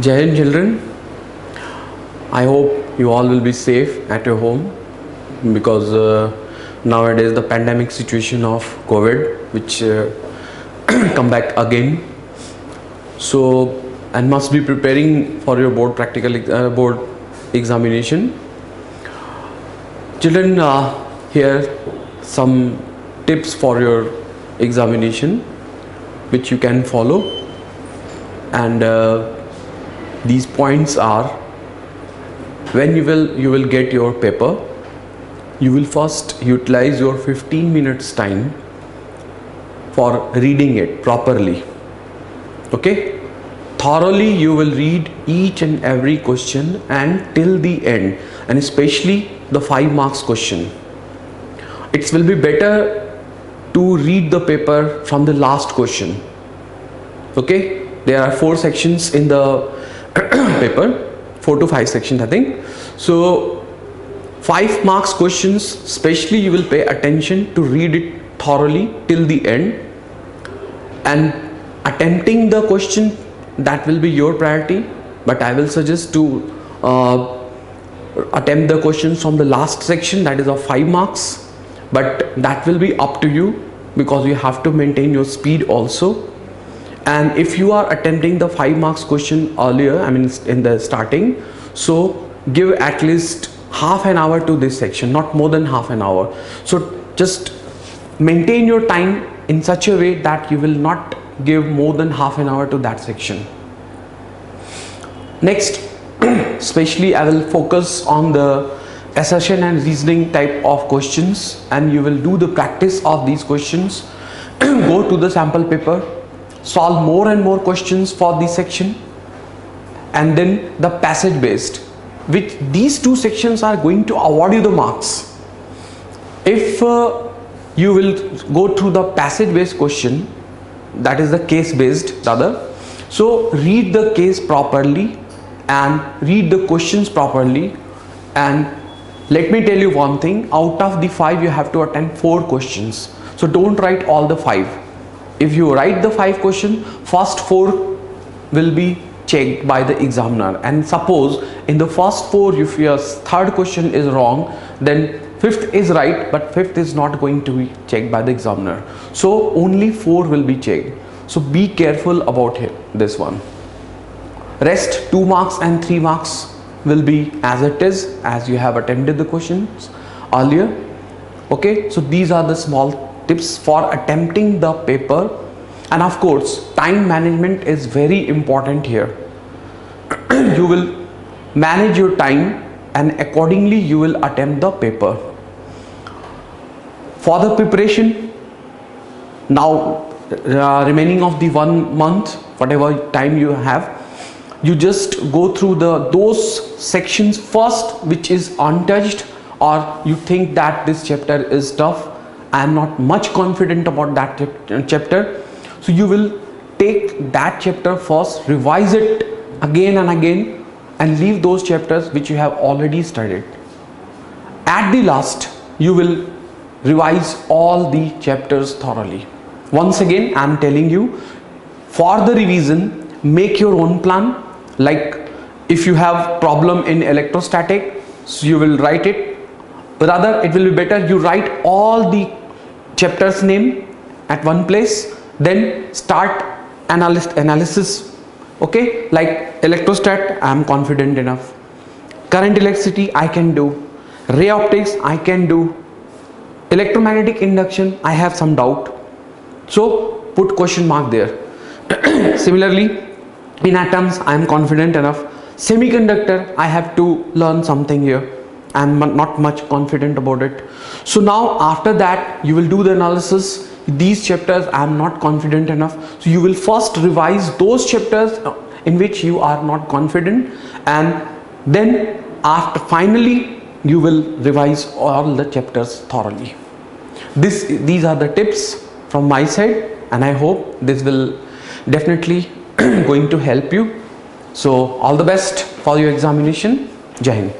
Jai Hind children, I hope you all will be safe at your home because nowadays the pandemic situation of COVID which come back again. So and must be preparing for your board board examination. Children, here some tips for your examination which you can follow, and these points are: when you will get your paper, you will first utilize your 15 minutes time for reading it properly. Okay, thoroughly you will read each and every question and till the end, and especially the 5 marks question. It will be better to read the paper from the last question. Okay, there are 4 sections in the paper, 4 to 5 sections I think. So 5 marks questions especially you will pay attention to read it thoroughly till the end, and attempting the question, that will be your priority, but I will suggest to attempt the questions from the last section, that is of 5 marks, but that will be up to you because you have to maintain your speed also. And if you are attempting the 5 marks question earlier, I mean in the starting, so give at least half an hour to this section, not more than half an hour. So just maintain your time in such a way that you will not give more than half an hour to that section. Next, especially I will focus on the assertion and reasoning type of questions, and you will do the practice of these questions. Go to the sample paper, solve more and more questions for this section, and then the passage based, which these 2 sections are going to award you the marks. If you will go through the passage based question, that is the case based rather, so read the case properly and read the questions properly. And let me tell you one thing, out of the 5 you have to attempt 4 questions, so don't write all the 5. If you write the 5 questions, first 4 will be checked by the examiner, and suppose in the first 4 if your 3rd question is wrong, then 5th is right, but 5th is not going to be checked by the examiner, so only 4 will be checked. So be careful about this one. Rest 2 marks and 3 marks will be as it is, as you have attempted the questions earlier. Okay, so these are the small tips for attempting the paper. And of course, time management is very important here. You will manage your time and accordingly you will attempt the paper. For the preparation, now remaining of the 1 month, whatever time you have, you just go through those sections first which is untouched, or you think that this chapter is tough, I am not much confident about that chapter, so you will take that chapter first, revise it again and again, and leave those chapters which you have already studied. At the last you will revise all the chapters thoroughly. Once again I am telling you, for the revision make your own plan. Like if you have problem in electrostatic, so you will write it, rather it will be better you write all the chapters name at one place, then start analysis. Okay, like electrostat I am confident enough, current electricity I can do, ray optics I can do, electromagnetic induction I have some doubt, so put question mark there. Similarly, in atoms I am confident enough, semiconductor I have to learn something here, I am not much confident about it. So now after that you will do the analysis. These chapters I am not confident enough, so you will first revise those chapters in which you are not confident, and then after finally you will revise all the chapters thoroughly. These are the tips from my side, and I hope this will definitely going to help you. So all the best for your examination. Jai Hind.